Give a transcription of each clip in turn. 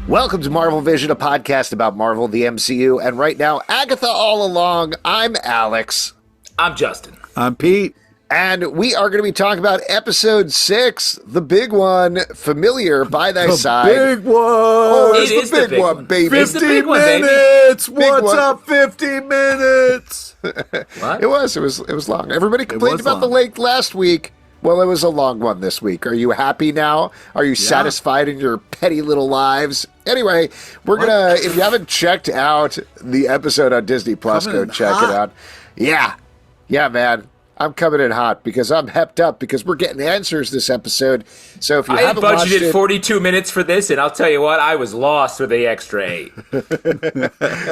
Welcome to Marvel Vision, a podcast about Marvel, the MCU, and right now, Agatha All Along. I'm Alex. I'm Justin. I'm Pete. And we are going to be talking about episode 6, the big one, Familiar by Thy Side. Big one. Oh, it's the big one, baby. 50 big one, baby. minutes. Big What's one. up, 50 minutes? What? It was long. Everybody complained was about the long. length last week. Well, it was a long one this week. Are you happy now? Are you satisfied in your petty little lives? Anyway, we're going to, if you haven't checked out the episode on Disney Plus, Coming go in check hot. it out. Yeah, man. I'm coming in hot because I'm hepped up because we're getting answers this episode. So if you I haven't watched budgeted it, 42 minutes for this, and I'll tell you what, I was lost with the extra 8.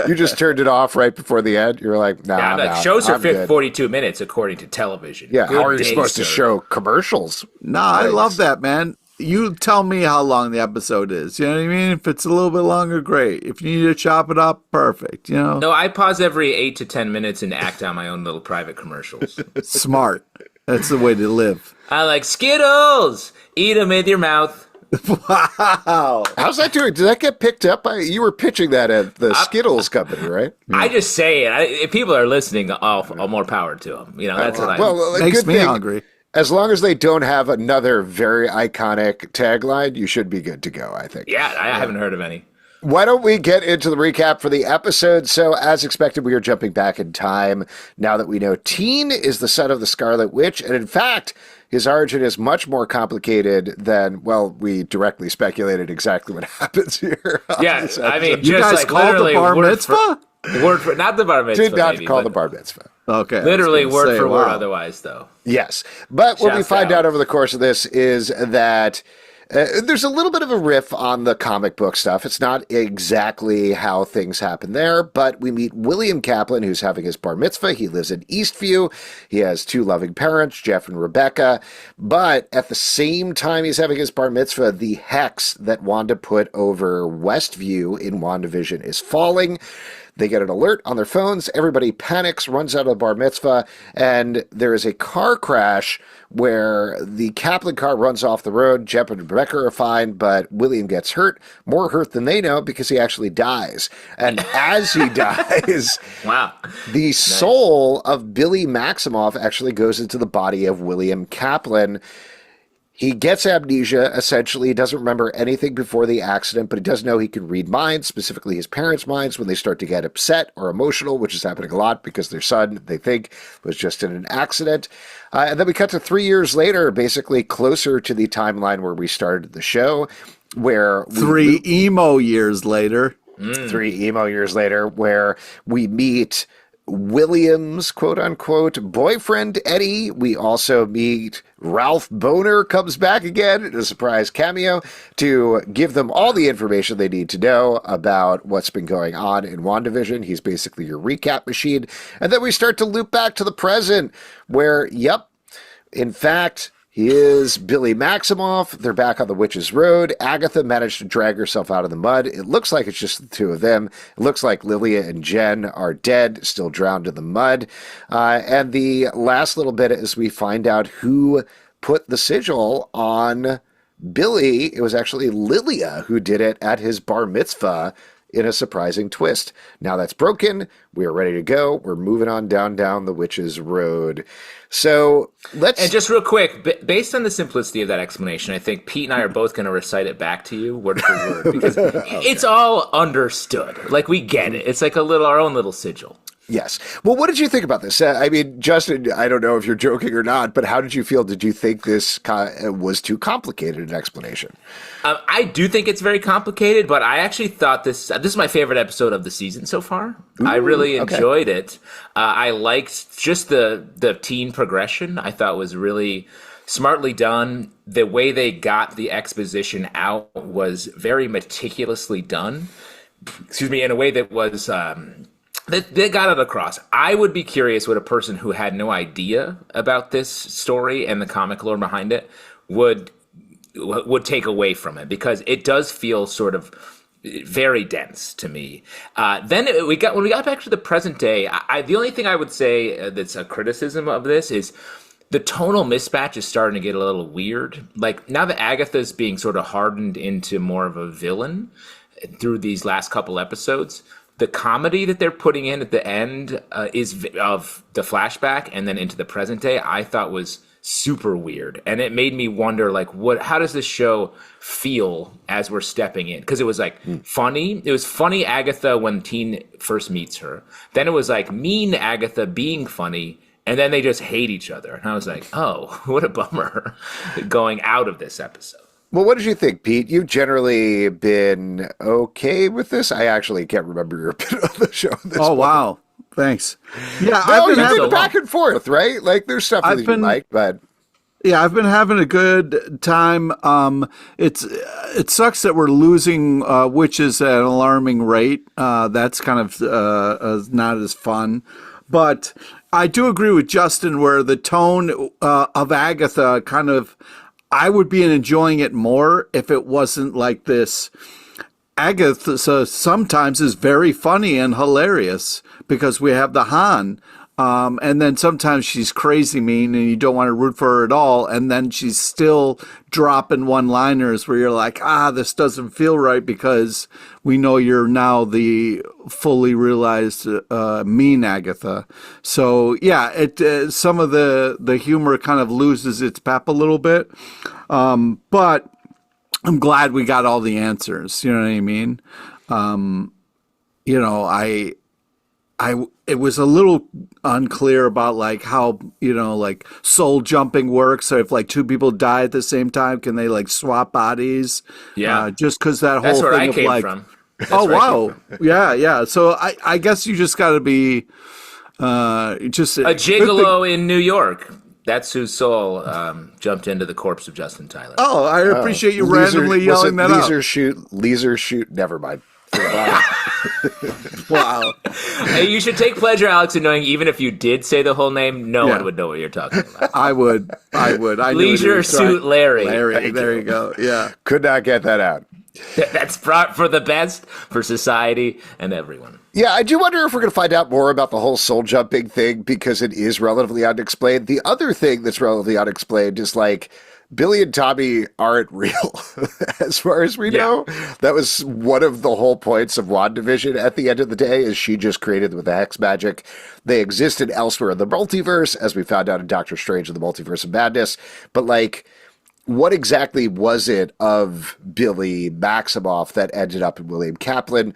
you just turned it off right before the end. You were like, nah, I'm out. Shows are I'm good. 42 minutes according to television. Yeah, Good how are you day, supposed to sir. show commercials? No, I love that, man. You tell me how long the episode is. You know what I mean? If it's a little bit longer, great. If you need to chop it up, perfect. You know? No, I pause every 8 to 10 minutes and act out my own little private commercials. Smart. That's the way to live. I like Skittles. Eat them with your mouth. Wow. How's that doing? Did that get picked up? You were pitching that at the Skittles company, right? I just say it. If people are listening, all more power to them. You know, that's what I. Well, a Makes good me thing. hungry. As long as they don't have another very iconic tagline, you should be good to go, I think. Yeah, I haven't heard of any. Why don't we get into the recap for the episode? So, as expected, we are jumping back in time now that we know Teen is the son of the Scarlet Witch. And in fact, his origin is much more complicated than, well, we directly speculated exactly what happens here. Yeah, I mean, You just guys like called the literally bar word mitzvah? Word for not the bar mitzvah. Did not maybe, call but the bar mitzvah. Okay. I was Literally gonna word say, for word. wow. Otherwise, though. Yes. But what we Shouts find out. out over the course of this is that there's a little bit of a riff on the comic book stuff. It's not exactly how things happen there, but we meet William Kaplan, who's having his bar mitzvah. He lives in Eastview. He has 2 loving parents, Jeff and Rebecca. But at the same time he's having his bar mitzvah, the hex that Wanda put over Westview in WandaVision is falling. They get an alert on their phones. Everybody panics, runs out of the bar mitzvah, and there is a car crash where the Kaplan car runs off the road. Jeff and Rebecca are fine, but William gets hurt, more hurt than they know because he actually dies. And as he dies, Wow. the soul of Billy Maximoff actually goes into the body of William Kaplan. He gets amnesia, essentially. He doesn't remember anything before the accident, but he does know he can read minds, specifically his parents' minds, when they start to get upset or emotional, which is happening a lot because their son, they think, was just in an accident. And then we cut to 3 years later, basically closer to the timeline where we started the show, where we 3 emo years later. 3 emo years later, where we meet William's quote-unquote boyfriend, Eddie. We also meet Ralph Bohner comes back again in a surprise cameo to give them all the information they need to know about what's been going on in WandaVision. He's basically your recap machine. And then we start to loop back to the present where, yep, in fact, he is Billy Maximoff. They're back on the Witch's Road. Agatha managed to drag herself out of the mud. It looks like it's just the 2 of them. It looks like Lilia and Jen are dead, still drowned in the mud. And the last little bit is we find out who put the sigil on Billy. It was actually Lilia who did it at his bar mitzvah in a surprising twist. Now that's broken. We are ready to go. We're moving on down the Witch's Road. So let's... And just real quick, based on the simplicity of that explanation, I think Pete and I are both going to recite it back to you word for word because it's all understood. Like, we get it. It's like our own little sigil. Yes. Well, what did you think about this? I mean, Justin, I don't know if you're joking or not, but how did you feel? Did you think this was too complicated an explanation? I do think it's very complicated, but I actually thought this is my favorite episode of the season so far. Ooh, I really okay. enjoyed it. I liked just the teen progression. I thought was really smartly done. The way they got the exposition out was very meticulously done. Excuse me, in a way that was... They got it across. I would be curious what a person who had no idea about this story and the comic lore behind it would take away from it, because it does feel sort of very dense to me. Then when we got back to the present day, the only thing I would say that's a criticism of this is the tonal mismatch is starting to get a little weird. Like, now that Agatha's being sort of hardened into more of a villain, through these last couple episodes. The comedy that they're putting in at the end of the flashback and then into the present day, I thought was super weird. And it made me wonder, like, how does this show feel as we're stepping in? Because it was like funny. It was funny Agatha when Teen first meets her. Then it was like mean Agatha being funny. And then they just hate each other. And I was like, oh, what a bummer going out of this episode. Well, what did you think, Pete? You've generally been okay with this. I actually can't remember your opinion on the show. At this point. Wow. Thanks. Yeah, No, you've been back and forth, right? Like, there's stuff that you like, but... Yeah, I've been having a good time. It sucks that we're losing witches at an alarming rate. That's kind of not as fun. But I do agree with Justin where the tone of Agatha kind of... I would be enjoying it more if it wasn't like this. Agatha sometimes is very funny and hilarious because we have the Han. And then sometimes she's crazy mean and you don't want to root for her at all. And then she's still dropping one-liners where you're like, this doesn't feel right because we know you're now the fully realized mean Agatha. So yeah, some of the humor kind of loses its pep a little bit. But I'm glad we got all the answers. You know what I mean? It was a little unclear about like how, like soul jumping works. So if like two people die at the same time, can they like swap bodies? Yeah. Just because that That's whole where thing I of came like, from. That's oh, where I wow. came from. Yeah. So I guess you just got to be just A gigolo in New York. That's whose soul jumped into the corpse of Justin Tyler. Oh, I appreciate you randomly yelling that out. Laser shoot. Never mind. Wow. Hey, you should take pleasure, Alex, in knowing even if you did say the whole name, no one would know what you're talking about. I would. I knew Leisure Suit Larry. Larry, there you go. Yeah. Could not get that out. That's for the best for society and everyone. Yeah, I do wonder if we're going to find out more about the whole soul jumping thing because it is relatively unexplained. The other thing that's relatively unexplained is like Billy and Tommy aren't real as far as we know. That was one of the whole points of WandaVision at the end of the day is she just created them with the hex magic. They existed elsewhere in the multiverse, as we found out in Doctor Strange and the Multiverse of Madness. But like, what exactly was it of Billy Maximoff that ended up in William Kaplan?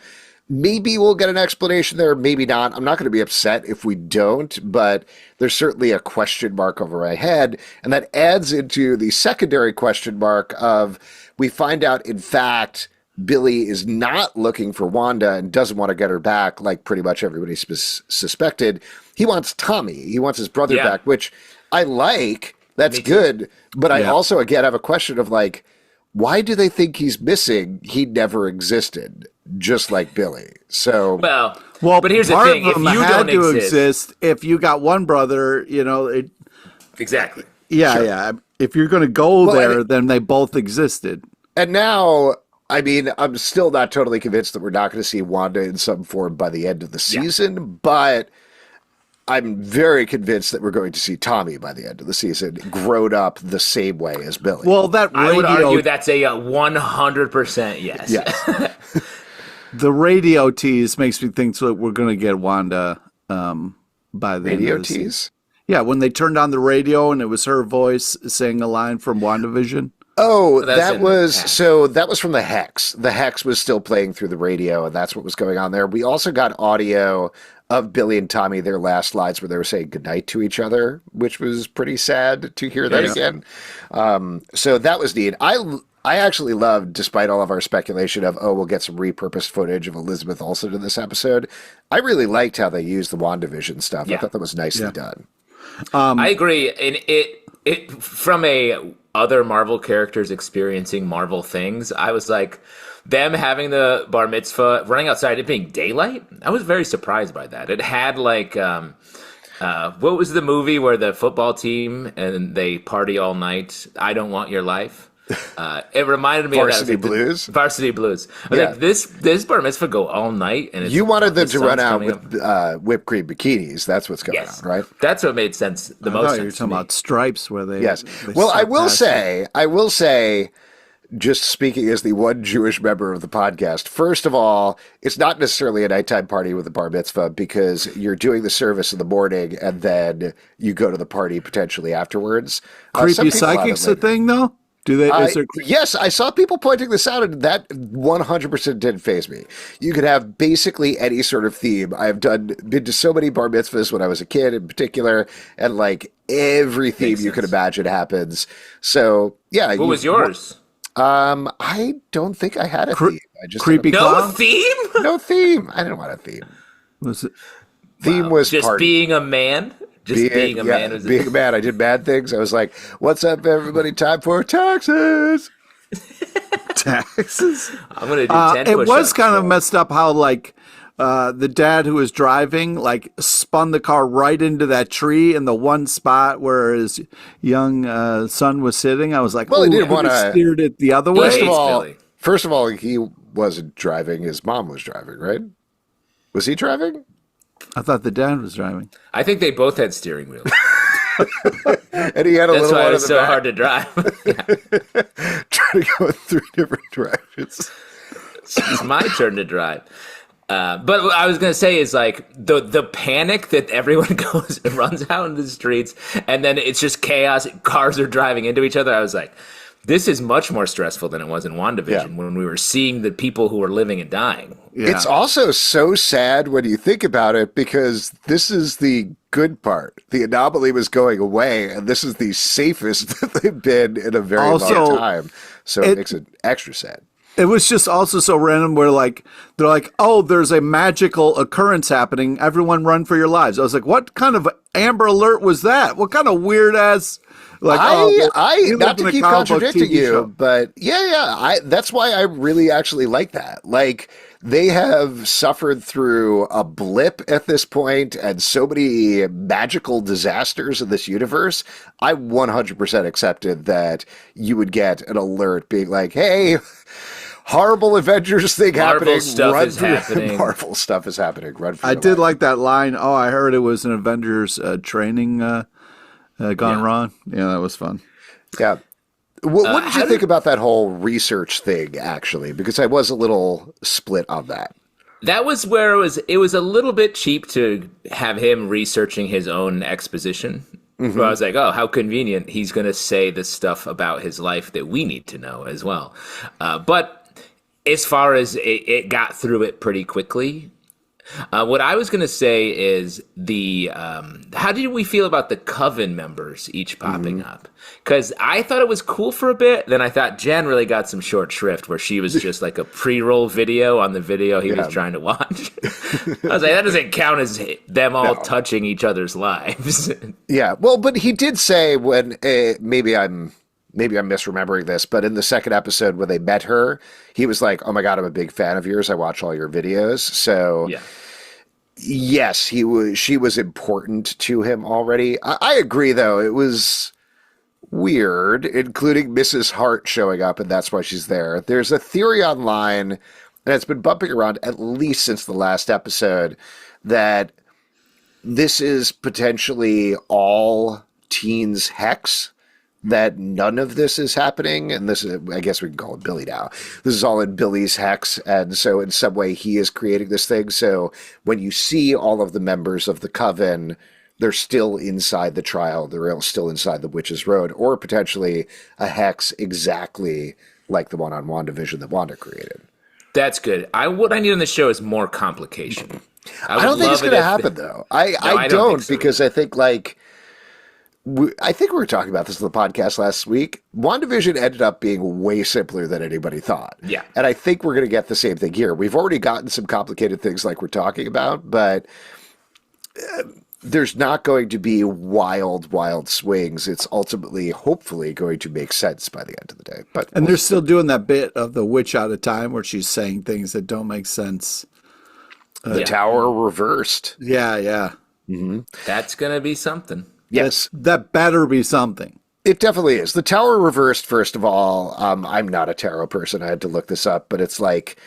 Maybe we'll get an explanation there, maybe not. I'm not going to be upset if we don't, but there's certainly a question mark over my head. And that adds into the secondary question mark of we find out, in fact, Billy is not looking for Wanda and doesn't want to get her back like pretty much everybody suspected. He wants Tommy. He wants his brother back, which I like. That's good. But I also, again, have a question of like, why do they think he's missing? He never existed, just like Billy. So well, but here's the thing: if you don't exist, if you got one brother, exactly. Yeah. If you're going to go there, then they both existed. And now, I mean, I'm still not totally convinced that we're not going to see Wanda in some form by the end of the season, but I'm very convinced that we're going to see Tommy by the end of the season, grown up the same way as Billy. Well, I would argue that's a 100% yes. Yes. The radio tease makes me think that we're going to get Wanda by the radio end of the tease? season. Yeah, when they turned on the radio and it was her voice saying a line from WandaVision. Oh, that was from the Hex. The Hex was still playing through the radio, and that's what was going on there. We also got audio of Billy and Tommy, their last slides where they were saying goodnight to each other, which was pretty sad to hear that again. So that was neat. I actually loved, despite all of our speculation of, we'll get some repurposed footage of Elizabeth Olsen in this episode. I really liked how they used the WandaVision stuff. I thought that was nicely done. I agree. And it from a other Marvel characters experiencing Marvel things, I was like, them having the bar mitzvah, running outside, it being daylight, I was very surprised by that. It had like, what was the movie where the football team and they party all night? I Don't Want Your Life. It reminded me Varsity of that. Blues. Varsity Blues. I was like, this bar mitzvah go all night, and you wanted them to run out with whipped cream bikinis. That's what's going on, right? That's what made sense. The most sense. You're talking about Stripes, where they. Yes. They well, I will say, just speaking as the one Jewish member of the podcast, first of all, it's not necessarily a nighttime party with a bar mitzvah because you're doing the service in the morning and then you go to the party potentially afterwards. Creepy psychics a thing, though? Do they? Yes, I saw people pointing this out, and that 100% didn't faze me. You could have basically any sort of theme. I've been to so many bar mitzvahs when I was a kid, in particular, and like every theme you could imagine happens. So yeah, what was yours? I don't think I had a theme. I just creepy no theme. No theme. I didn't want a theme. Was it? Theme was just party. Being a man. Being a man. Being a man. I did bad things. I was like, "What's up, everybody? Time for taxes." Taxes. I'm gonna do 10 It push-ups. was kind of messed up how like the dad who was driving like spun the car right into that tree in the one spot where his young son was sitting. I was like, well, he didn't want to steered it the other way. First of all, he wasn't driving. His mom was driving, right? Was he driving? I thought the dad was driving. I think they both had steering wheels. And he had a That's little why one it was in the so back. hard to drive. Trying to go in 3 different directions. It's my turn to drive. But what I was gonna say is like the panic that everyone runs out into the streets, and then it's just chaos. Cars are driving into each other. I was like, this is much more stressful than it was in WandaVision when we were seeing the people who were living and dying. Yeah. It's also so sad when you think about it because this is the good part. The anomaly was going away, and this is the safest that they've been in a very long time. So it makes it extra sad. It was just also so random where like they're like, oh, there's a magical occurrence happening. Everyone run for your lives. I was like, what kind of Amber Alert was that? What kind of weird ass like I not to keep contradicting you, show. but that's why I really actually like that. Like they have suffered through a blip at this point and so many magical disasters in this universe. I 100% accepted that you would get an alert being like, hey, horrible Avengers thing happening. Marvel stuff is happening. Run for I did like that line. Oh, I heard it was an Avengers training gone wrong. Yeah, that was fun. Yeah. What did you think about that whole research thing, actually? Because I was a little split on that. That was where it was a little bit cheap to have him researching his own exposition. Mm-hmm. I was like, oh, how convenient. He's going to say the stuff about his life that we need to know as well. But as far as it got through it pretty quickly. What I was going to say is how did we feel about the Coven members each popping up? Because I thought it was cool for a bit. Then I thought Jen really got some short shrift where she was just like a pre-roll video on the video he was trying to watch. I was like, that doesn't count as them all touching each other's lives. Yeah. Well, but he did say when maybe I'm misremembering this, but in the second episode when they met her, he was like, oh my God, I'm a big fan of yours. I watch all your videos. So yes, she was important to him already. I agree though. It was weird, including Mrs. Hart showing up, and that's why she's there. There's a theory online, and it's been bumping around at least since the last episode, that this is potentially all Teens Hex, that none of this is happening, and this is, I guess we can call it Billy now. This is all in Billy's hex, and so in some way he is creating this thing. So when you see all of the members of the Coven, they're still inside the trial. They're still inside the Witch's Road, or potentially a hex exactly like the one on WandaVision that Wanda created. That's good. What I need on the show is more complication. I don't think it's going to happen, though. I don't so because either. I think I think we were talking about this in the podcast last week. WandaVision ended up being way simpler than anybody thought. Yeah. And I think we're going to get the same thing here. We've already gotten some complicated things like we're talking about, but there's not going to be wild swings. It's ultimately, hopefully, going to make sense by the end of the day. And they're still doing that bit of the witch out of time where she's saying things that don't make sense. The tower reversed. Yeah. Mm-hmm. That's going to be something. Yes. That better be something. It definitely is. The tower reversed, first of all. I'm not a tarot person. I had to look this up, but it's like,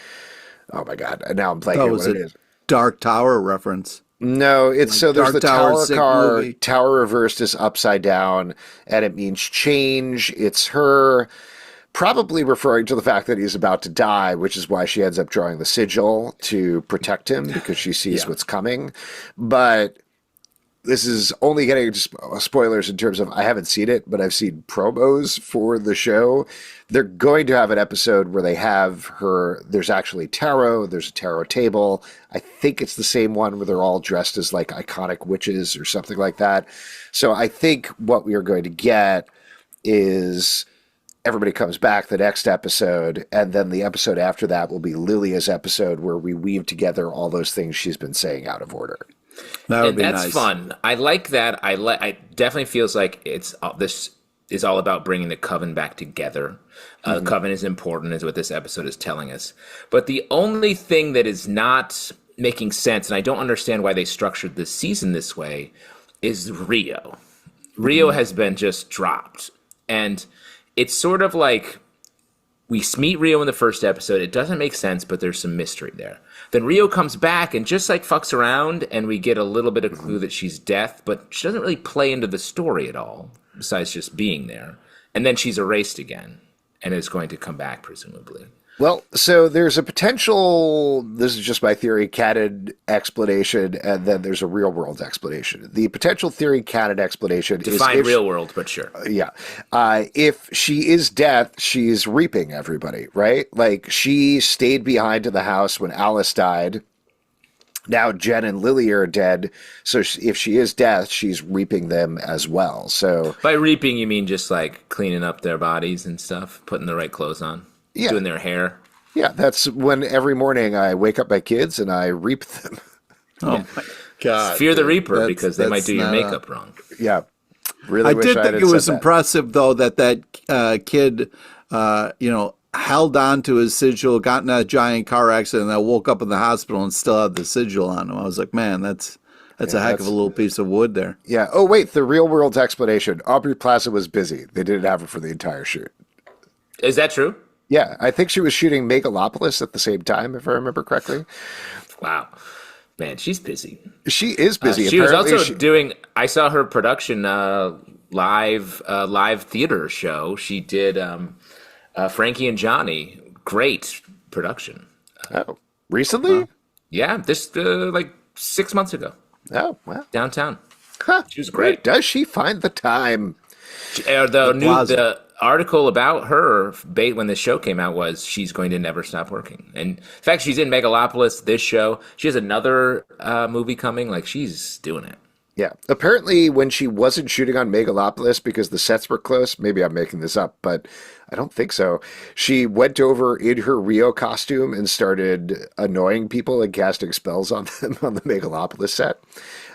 oh my God. Now I'm blanking what it is. Dark Tower reference. No, it's so there's the tower card. Movie. Tower reversed is upside down, and it means change. It's her probably referring to the fact that he's about to die, which is why she ends up drawing the sigil to protect him because she sees what's coming. But this is only getting spoilers in terms of I haven't seen it, but I've seen promos for the show. They're going to have an episode where they have her. There's actually tarot. There's a tarot table. I think it's the same one where they're all dressed as like iconic witches or something like that. So I think what we are going to get is everybody comes back the next episode, and then the episode after that will be Lilia's episode where we weave together all those things she's been saying out of order. That would be that's nice. fun. I like that. I definitely feels like this is all about bringing the coven back together. The coven is important, is what this episode is telling us. But the only thing that is not making sense, and I don't understand why they structured this season this way, is Rio. Rio has been just dropped, and it's sort of like we meet Rio in the first episode. It doesn't make sense, but there's some mystery there. Then Rio comes back and just like fucks around, and we get a little bit of clue that she's death, but she doesn't really play into the story at all, besides just being there. And then she's erased again, and is going to come back, presumably. Well, so there's a potential, this is just my theory, canon explanation, and then there's a real world explanation. The potential theory canon explanation is Define real world, but sure. If she is death, she's reaping everybody, right? Like, she stayed behind in the house when Alice died. Now Jen and Lily are dead, so if she is death, she's reaping them as well. So by reaping, you mean just like cleaning up their bodies and stuff, putting the right clothes on? Yeah. Doing their hair. Yeah, that's when every morning I wake up my kids and I reap them. Oh my God. Fear the Reaper, because they might do your makeup wrong. Yeah. Really I wish did I think had it was said that. impressive, though, that kid, held on to his sigil, got in a giant car accident, and I woke up in the hospital and still had the sigil on him. I was like, man, that's a heck of a little piece of wood there. Yeah. Oh, wait, the real world's explanation. Aubrey Plaza was busy. They didn't have her for the entire shoot. Is that true? Yeah, I think she was shooting Megalopolis at the same time, if I remember correctly. Wow. Man, she's busy. She is busy. She was Apparently also doing, I saw her production live theater show. She did Frankie and Johnny. Great production. Recently? Yeah, this like 6 months ago. Oh, wow. Downtown. Huh. She was great. Does she find the time? The article about her when the show came out was she's going to never stop working. And in fact, she's in Megalopolis, this show. She has another movie coming. Like, she's doing it. Yeah. Apparently, when she wasn't shooting on Megalopolis because the sets were close, maybe I'm making this up, but I don't think so. She went over in her Rio costume and started annoying people and casting spells on them on the Megalopolis set,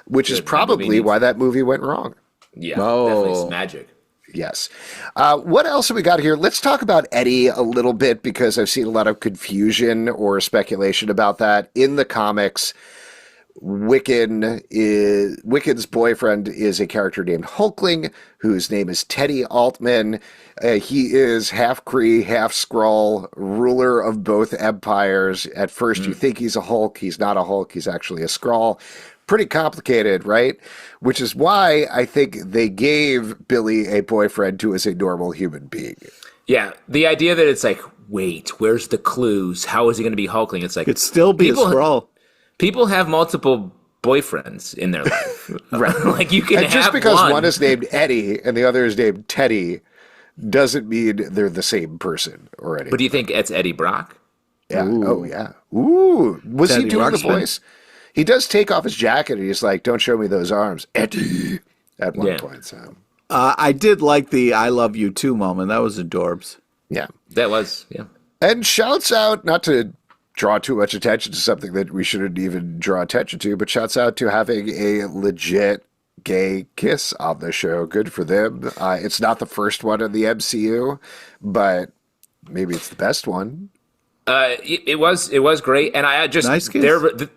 which is probably why that movie went wrong. Yeah, definitely. It's magic. Yes. What else have we got here? Let's talk about Eddie a little bit, because I've seen a lot of confusion or speculation about that. In the comics, Wiccan's boyfriend is a character named Hulkling, whose name is Teddy Altman. He is half Kree, half Skrull, ruler of both empires. At first, you think he's a Hulk. He's not a Hulk. He's actually a Skrull. Pretty complicated, right? Which is why I think they gave Billy a boyfriend who is a normal human being. Yeah, the idea that it's like, wait, where's the clues? How is he going to be Hulkling? It's like, Could still be a Skrull. People have multiple boyfriends in their life. Right. Like, you can And have just because one is named Eddie and the other is named Teddy doesn't mean they're the same person or anything. But do you think it's Eddie Brock? Yeah. Ooh. Oh, yeah. Ooh. Was Teddy he doing Ruxpin. the voice? He does take off his jacket and he's like, don't show me those arms, Eddie, at one point. So, I did like the I love you too moment. That was adorbs. yeah. That was, yeah. And shouts out, not to draw too much attention to something that we shouldn't even draw attention to, but shouts out to having a legit gay kiss on the show. Good for them. It's not the first one in the MCU, but maybe it's the best one. It was great, and I just Nice kiss.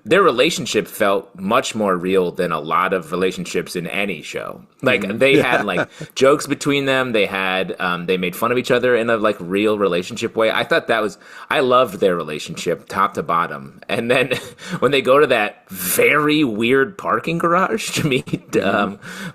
their relationship felt much more real than a lot of relationships in any show. Like they had like jokes between them. They had they made fun of each other in a like real relationship way. I thought I loved their relationship top to bottom. And then when they go to that very weird parking garage to meet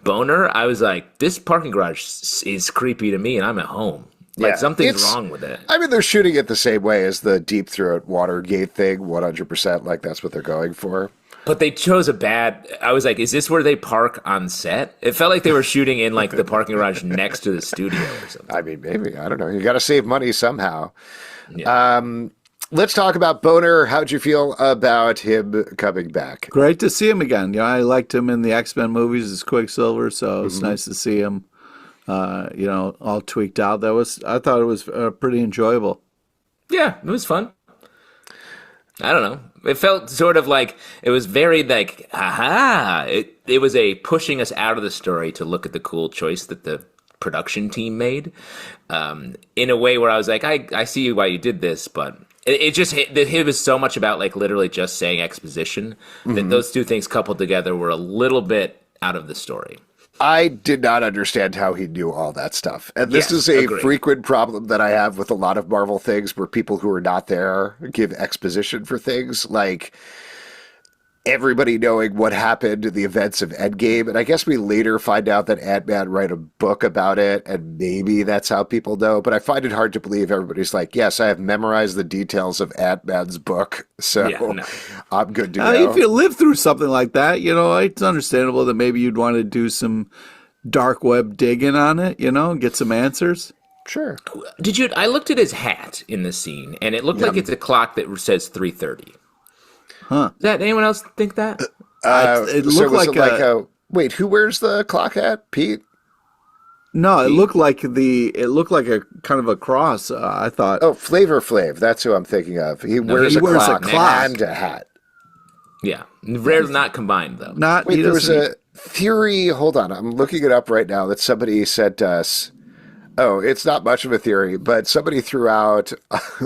Boner, I was like, this parking garage is creepy to me, and I'm at home. Like Yeah, something's wrong with it. I mean, they're shooting it the same way as the Deep Throat Watergate thing, 100%. Like, that's what they're going for. But they chose a bad. I was like, is this where they park on set? It felt like they were shooting in like the parking garage next to the studio or something. I mean, maybe. I don't know. You got to save money somehow. Yeah. Let's talk about Bohner. How'd you feel about him coming back? Great to see him again. You know, I liked him in the X-Men movies as Quicksilver, so it's nice to see him, you know, all tweaked out. I thought it was pretty enjoyable. Yeah, it was fun. I don't know. It felt sort of like it was very like, aha. It was a pushing us out of the story to look at the cool choice that the production team made, in a way where I was like, I see why you did this, but it just it was so much about like literally just saying exposition that those two things coupled together were a little bit out of the story. I did not understand how he knew all that stuff. And this Yes, is a agreed. frequent problem that I have with a lot of Marvel things where people who are not there give exposition for things, like everybody knowing what happened in the events of Endgame. And I guess we later find out that Ant-Man wrote a book about it, and maybe that's how people know. But I find it hard to believe everybody's like, yes, I have memorized the details of Ant-Man's book, so Yeah, no. I'm good to go. If you live through something like that, you know, it's understandable that maybe you'd want to do some dark web digging on it, you know, and get some answers. Sure. Did you? I looked at his hat in the scene, and it looked like it's a clock that says 3:30. Huh. Does that anyone else think that? It So looked was like it like a... Wait, who wears the clock hat? Pete? No, it looked like a kind of a cross. I thought. Oh, Flavor Flav. That's who I'm thinking of. He wears he a wears a clock clock. and a hat. Yeah, rarely not combined though. Not. Wait, he there was doesn't- a theory. Hold on. I'm looking it up right now that somebody sent us. Oh, it's not much of a theory, but somebody threw out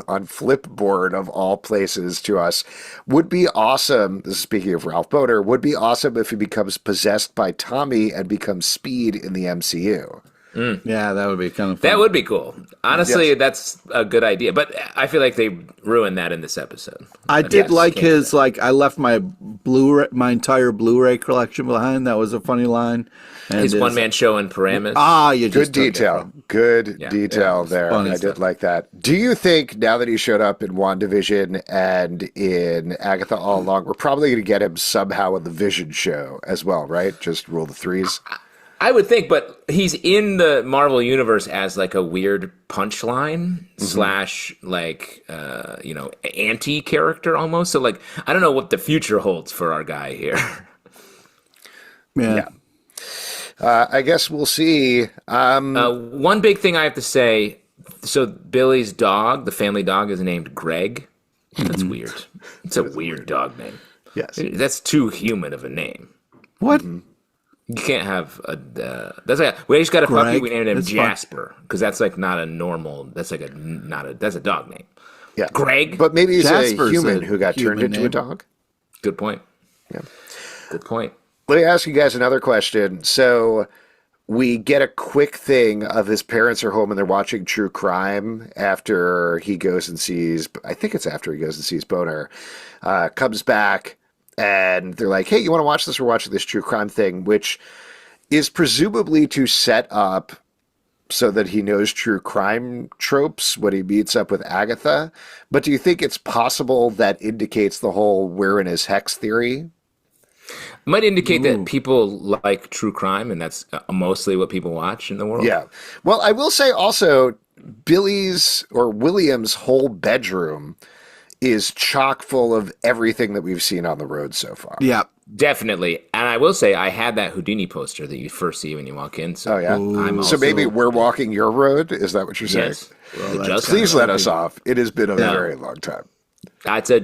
on Flipboard of all places to us. Would be awesome. This is speaking of Ralph Bohner. Would be awesome if he becomes possessed by Tommy and becomes Speed in the MCU. Yeah, that would be kind of fun. That would be cool. Honestly, Yes. that's a good idea. But I feel like they ruined that in this episode. I But did yes, like can't do his that. like I left my my entire Blu-ray collection behind. That was a funny line. And His one-man show in Paramus. you Good just took it detail. from- Good Yeah, detail it's there. funny I did stuff. like that. Do you think now that he showed up in WandaVision and in Agatha All Along, we're probably going to get him somehow in the Vision show as well, right? Just rule the threes. I would think, but he's in the Marvel universe as like a weird punchline slash like anti character almost. So like I don't know what the future holds for our guy here. Yeah. I guess we'll see. One big thing I have to say. So Billy's dog, the family dog, is named Greg. That's weird. It's a weird dog name. Yes. That's too human of a name. What? You can't have a. That's like we just got a puppy. Greg? We named him That's fun. Jasper because that's like not a normal. That's like that's a dog name. Yeah. Greg. But maybe he's Jasper's a human a who got turned human into a name. dog. Good point. Yeah. Good point. Let me ask you guys another question. So we get a quick thing of his parents are home and they're watching true crime after he goes and sees, I think it's after he goes and sees Bohner, comes back and they're like, hey, you want to watch this? We're watching this true crime thing, which is presumably to set up so that he knows true crime tropes when he meets up with Agatha. But do you think it's possible that indicates the whole we're in his hex theory? It might indicate that people like true crime, and that's mostly what people watch in the world. Yeah. Well, I will say also Billy's or William's whole bedroom is chock full of everything that we've seen on the road so far. Yeah. Definitely. And I will say, I had that Houdini poster that you first see when you walk in. So Oh, yeah. I'm So also, maybe we're walking your road? Is that what you're saying? yes. that's Please let us off. It has been a No. very long time. That's a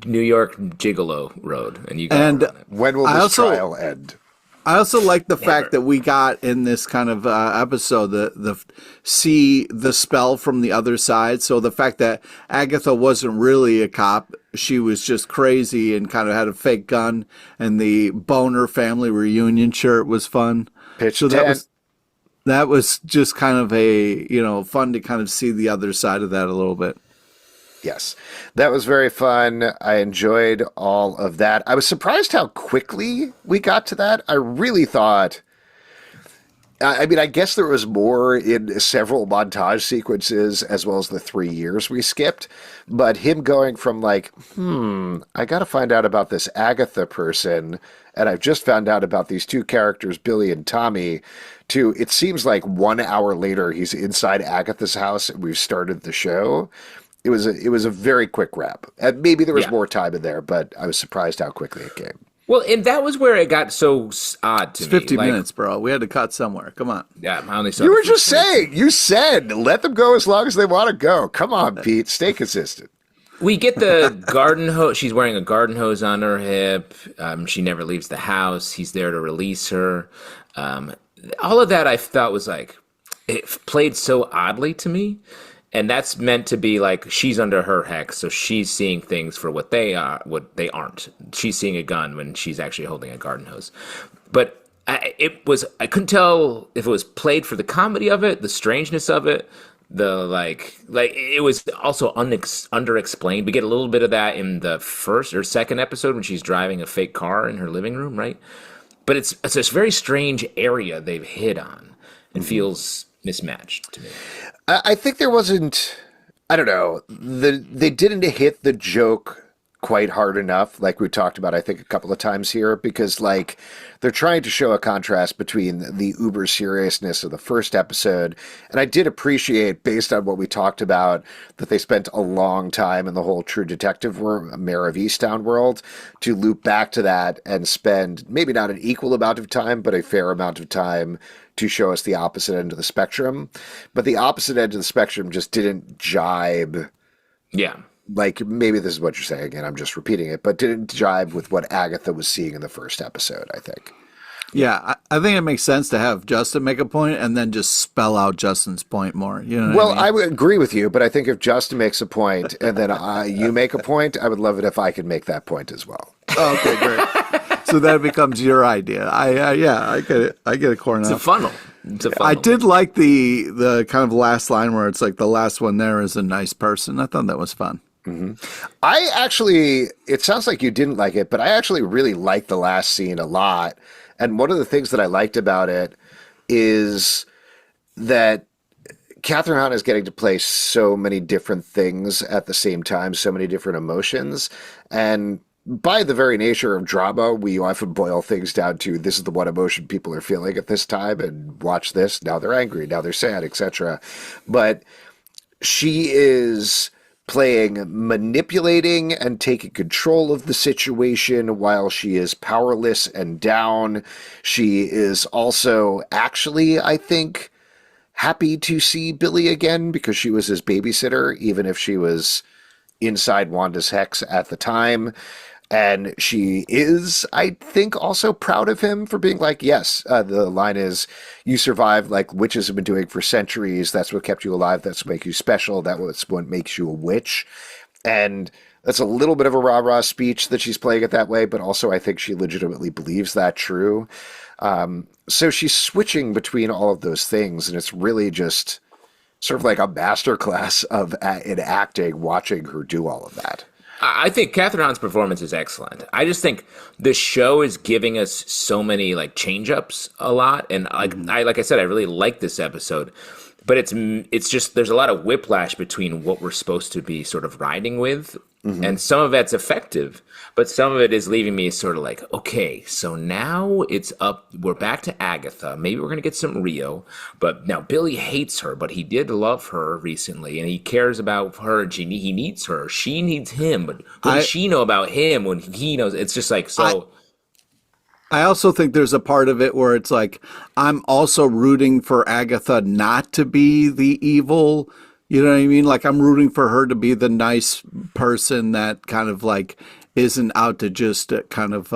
New York gigolo road, and you got And on it. When will I this also- trial end? I also like the fact that we got in this kind of episode the see the spell from the other side. So the fact that Agatha wasn't really a cop, she was just crazy and kind of had a fake gun. And the Bohner family reunion shirt was fun. Pitch So tent. that was just kind of fun to kind of see the other side of that a little bit. Yes, that was very fun. I enjoyed all of that. I was surprised how quickly we got to that. I really thought I mean, I guess there was more in several montage sequences as well as the 3 years we skipped. But him going from like, I got to find out about this Agatha person, and I've just found out about these two characters, Billy and Tommy, to it seems like 1 hour later he's inside Agatha's house and we've started the show. It was a very quick wrap. And maybe there was Yeah. more time in there, but I was surprised how quickly it came. Well, and that was where it got so odd to It's me. 50 Like, minutes, bro. We had to cut somewhere. Come on. Yeah, I only saw You the were just first 20. saying, you said, let them go as long as they want to go. Come on, Pete, stay consistent. We get the garden hose. She's wearing a garden hose on her hip. She never leaves the house. He's there to release her. All of that I thought was like, it played so oddly to me. And that's meant to be like she's under her hex, so she's seeing things for what they are, what they aren't. She's seeing a gun when she's actually holding a garden hose. But I couldn't tell if it was played for the comedy of it, the strangeness of it, the like it was also underexplained. We get a little bit of that in the first or second episode when she's driving a fake car in her living room, right? But it's this very strange area they've hit on and feels mismatched to me. I think there wasn't, I don't know, they didn't hit the joke quite hard enough, like we talked about, I think, a couple of times here, because, like, they're trying to show a contrast between the uber seriousness of the first episode. And I did appreciate, based on what we talked about, that they spent a long time in the whole True Detective world, Mayor of Easttown world, to loop back to that and spend maybe not an equal amount of time, but a fair amount of time to show us the opposite end of the spectrum. But the opposite end of the spectrum just didn't jibe. Yeah. Like, maybe this is what you're saying again, I'm just repeating it, but didn't jibe with what Agatha was seeing in the first episode, I think. Yeah, I think it makes sense to have Justin make a point and then just spell out Justin's point more. You know Well, what I mean? I would agree with you, but I think if Justin makes a point and then you make a point, I would love it if I could make that point as well. Oh, okay, great. So that becomes your idea. I get it. I get it, Cornell. It's a funnel. It's a funnel. I did like the kind of last line where it's like the last one there is a nice person. I thought that was fun. I actually, it sounds like you didn't like it, but I actually really liked the last scene a lot. And one of the things that I liked about it is that Catherine Hahn is getting to play so many different things at the same time, so many different emotions. And by the very nature of drama, we often boil things down to this is the one emotion people are feeling at this time, and watch this. Now they're angry, now they're sad, etc. But she is playing manipulating and taking control of the situation while she is powerless and down. She is also actually, I think, happy to see Billy again because she was his babysitter, even if she was inside Wanda's hex at the time. And she is, I think, also proud of him for being like, yes, the line is, you survived like witches have been doing for centuries. That's what kept you alive. That's what makes you special. That's what makes you a witch. And that's a little bit of a rah-rah speech that she's playing it that way, but also I think she legitimately believes that true. So she's switching between all of those things, and it's really just sort of like a masterclass in acting, watching her do all of that. I think Catherine Hahn's performance is excellent. I just think the show is giving us so many like change-ups a lot, and like I said, I really like this episode. But it's just there's a lot of whiplash between what we're supposed to be sort of riding with, and some of that's effective, but some of it is leaving me sort of like, okay, so now it's up. We're back to Agatha. Maybe we're gonna get some Rio, but now Billy hates her, but he did love her recently, and he cares about her. And he needs her. She needs him, but what does she know about him when he knows? It's just like so. I also think there's a part of it where it's like, I'm also rooting for Agatha not to be the evil, you know what I mean? Like, I'm rooting for her to be the nice person that kind of like isn't out to just kind of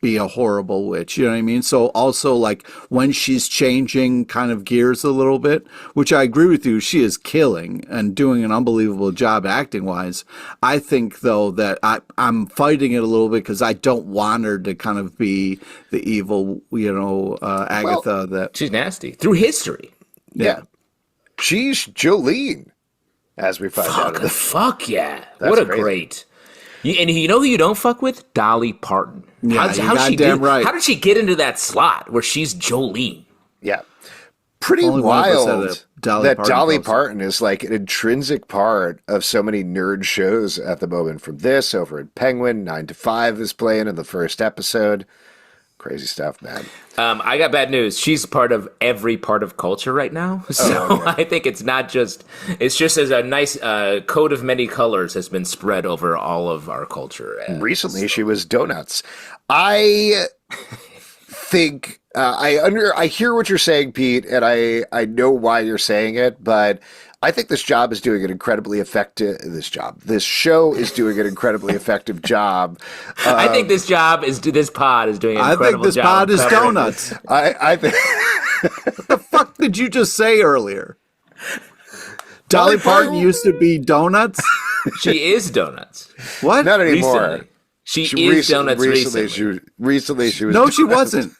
be a horrible witch, you know what I mean? So also like when she's changing kind of gears a little bit, which I agree with you, she is killing and doing an unbelievable job acting wise. I think though that I'm fighting it a little bit because I don't want her to kind of be the evil, you know, Agatha. That she's nasty through history. Yeah. She's Jolene, as we find out. Fuck yeah. That's What a crazy. great. And you know who you don't fuck with? Dolly Parton. Yeah, you goddamn right. How did she get into that slot where she's Jolene? Yeah. Pretty Only one of us had a wild Dolly that Parton Dolly poster. Parton is like an intrinsic part of so many nerd shows at the moment. From this over at Penguin, 9 to 5 is playing in the first episode. Crazy stuff, man. I got bad news. She's part of every part of culture right now. So okay. I think it's just as a nice coat of many colors has been spread over all of our culture. Recently, she was Donuts. I think I hear what you're saying, Pete, and I know why you're saying it, but I think this show is doing an incredibly effective job. I think this pod is doing an I think incredible this job pod is covering donuts. I think What the fuck did you just say earlier? Dolly Parton used to be donuts? She is donuts. What? not anymore. Recently. She is donuts recently. Recently, she was. No, she wasn't.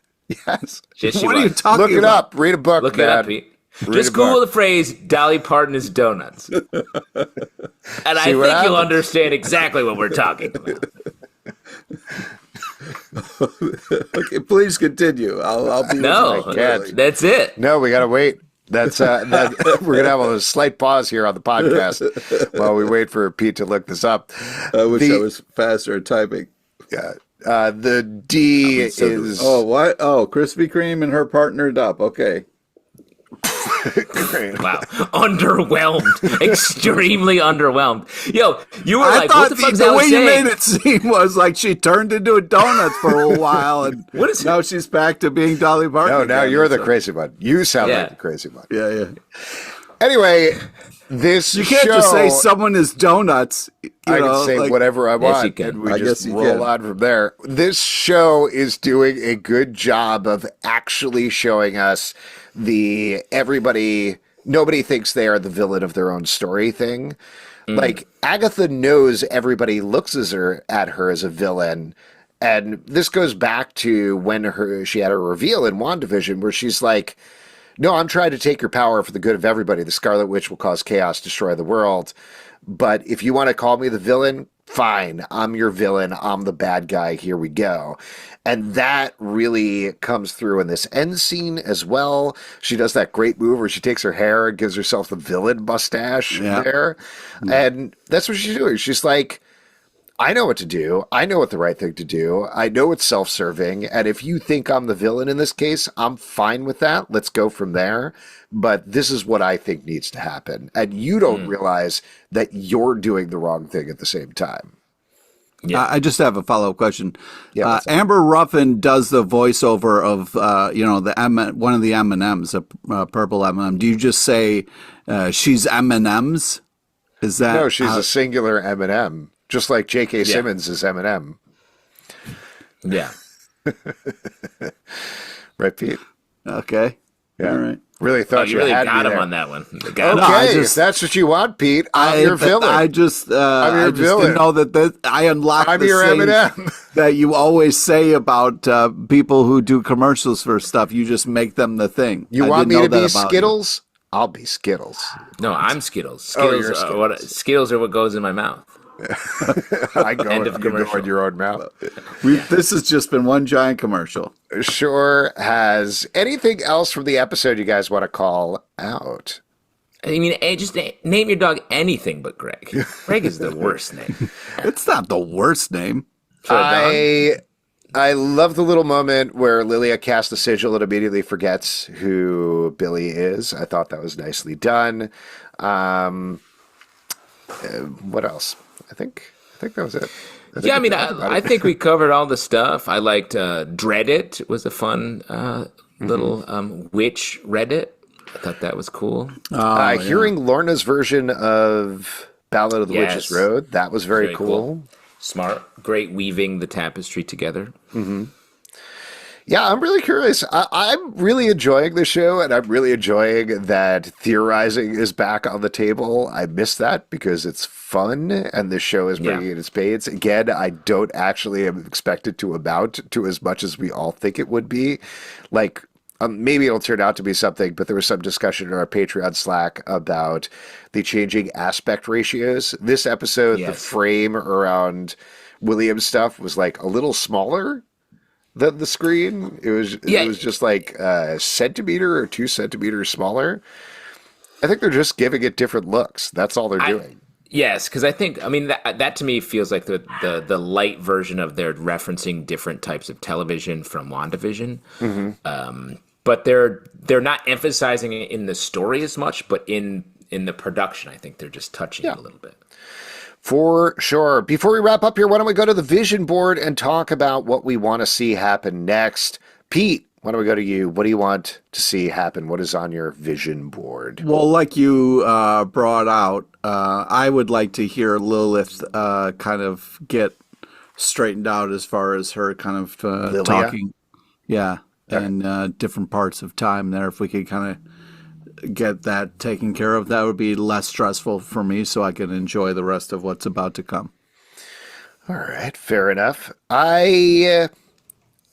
Yes. Yes, she What are you was. talking Look it about? up. Read a book. Look man. it up, Pete. Read Just a Google book. the phrase Dolly Parton is donuts. And I See think what you'll happens. understand exactly what we're talking about. Okay, please continue. I'll be No, I can't. that's it. No, we gotta wait. That's we're gonna have a slight pause here on the podcast while we wait for Pete to look this up. I wish The- I was faster at typing. The D is Oh, what? Oh, Krispy Kreme and her partnered up. Okay. great. Wow. Underwhelmed. Extremely underwhelmed. Yo, you were I like, thought what the fuck's the way Alice you saying? made it seem was like she turned into a donut for a while, and What is it? now she's back to being Dolly Parton. No, now again. you're the So- crazy one. You sound Yeah. like the crazy one. Yeah, yeah. Anyway, this You can't show, just say someone is donuts. I can say whatever I want, you can. and we I just guess you roll can. on from there. This show is doing a good job of actually showing us the nobody thinks they are the villain of their own story thing. Like Agatha knows everybody looks at her as a villain. And this goes back to when she had her reveal in WandaVision where she's like, no, I'm trying to take your power for the good of everybody. The Scarlet Witch will cause chaos, destroy the world. But if you want to call me the villain, fine. I'm your villain. I'm the bad guy. Here we go. And that really comes through in this end scene as well. She does that great move where she takes her hair and gives herself the villain mustache there. And that's what she's doing. She's like, I know what to do. I know what the right thing to do. I know it's self-serving. And if you think I'm the villain in this case, I'm fine with that. Let's go from there. But this is what I think needs to happen. And you don't realize that you're doing the wrong thing at the same time. Yeah. I just have a follow-up question. Yeah, what's up? Amber Ruffin does the voiceover of one of the M&Ms, a purple M&M. Do you just say she's M&Ms? Is that No, she's how- a singular M&M, just like J.K. Simmons is M&M. Yeah. Right, Pete? okay? Yeah. All right. Really Oh, thought you really had got me him there. on that one. Okay, I just- if that's what you want, Pete, I'm your villain. I just your I just villain. didn't know that I unlocked I'm the your thing M&M. that you always say about people who do commercials for stuff. You just make them the thing. You I want didn't me know to be that about you. Skittles? I'll be Skittles. No, I'm Skittles. Oh, Skittles, you're Skittles are what goes in my mouth. I go, End of you go commercial. in your own mouth. This has just been one giant commercial. Sure has. Anything else from the episode you guys want to call out? I mean, just name your dog anything but Greg. Greg is the worst name. It's not the worst name. For a dog. I love the little moment where Lilia casts the sigil and immediately forgets who Billy is. I thought that was nicely done. What else? I think that was it. Yeah, I mean, I think we covered all the stuff. I liked Dreadit. It was a fun little witch Reddit. I thought that was cool. Hearing Lorna's version of Ballad of the Yes. Witch's Road, that was very, Very cool. Smart. Great weaving the tapestry together. Yeah, I'm really curious. I'm really enjoying the show, and I'm really enjoying that theorizing is back on the table. I miss that because it's fun, and the show is bringing in its spades. Again, I don't actually expect it to amount to as much as we all think it would be. Like, maybe it'll turn out to be something, but there was some discussion in our Patreon Slack about the changing aspect ratios. This episode, the Yes. frame around William's stuff was like a little smaller. the screen. It was just like a centimeter or 2 centimeters smaller. I think they're just giving it different looks. That's all they're doing. Yes, because I mean that to me feels like the light version of their referencing different types of television from WandaVision. But they're not emphasizing it in the story as much, but in the production, I think they're just touching it a little bit. For sure. Before we wrap up here, why don't we go to the vision board and talk about what we want to see happen next? Pete, why don't we go to you? What do you want to see happen? What is on your vision board? Well, like you brought out, I would like to hear Lilith kind of get straightened out as far as her kind of talking. Yeah, and different parts of time there. If we could kind of get that taken care of, that would be less stressful for me so I can enjoy the rest of what's about to come. All right, fair enough. I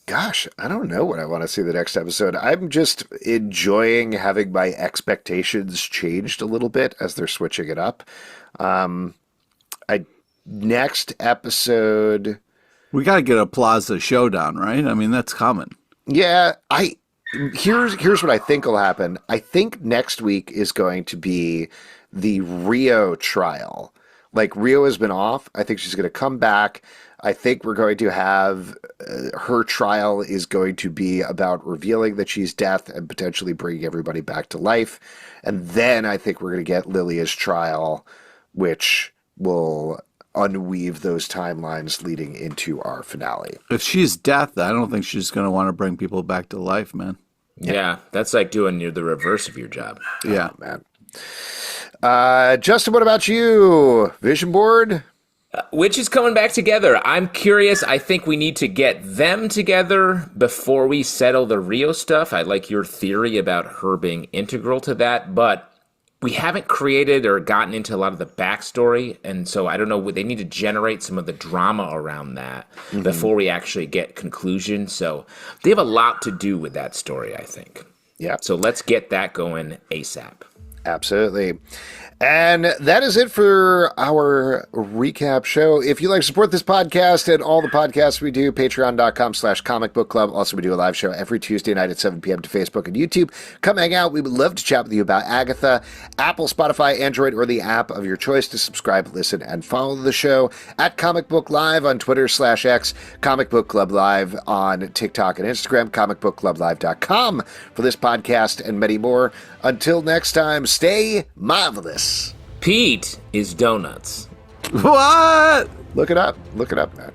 don't know what I want to see the next episode. I'm just enjoying having my expectations changed a little bit as they're switching it up. Next episode, we got to get a Plaza Showdown, right? I mean, that's coming. Yeah, here's what I think will happen. I think next week is going to be the Rio trial. Like, Rio has been off. I think she's going to come back. I think we're going to have her trial is going to be about revealing that she's death and potentially bringing everybody back to life. And then I think we're going to get Lilia's trial, which will unweave those timelines leading into our finale. If she's death, I don't think she's going to want to bring people back to life, man. Yeah, that's like doing the reverse of your job. Yeah, man. Justin, what about you? Vision board? Which is coming back together. I'm curious. I think we need to get them together before we settle the Rio stuff. I like your theory about her being integral to that, but we haven't created or gotten into a lot of the backstory, and so I don't know. They need to generate some of the drama around that before we actually get conclusion. So they have a lot to do with that story, I think. Yeah. So let's get that going ASAP. Absolutely. And that is it for our recap show. If you'd like to support this podcast and all the podcasts we do, patreon.com/Comic Book Club. Also, we do a live show every Tuesday night at 7 p.m. to Facebook and YouTube. Come hang out. We would love to chat with you about Agatha, Apple, Spotify, Android, or the app of your choice to subscribe, listen, and follow the show at Comic Book Live on Twitter/X, Comic Book Club Live on TikTok and Instagram, comicbookclublive.com for this podcast and many more. Until next time, stay marvelous. Pete is donuts. What? Look it up. Look it up, man.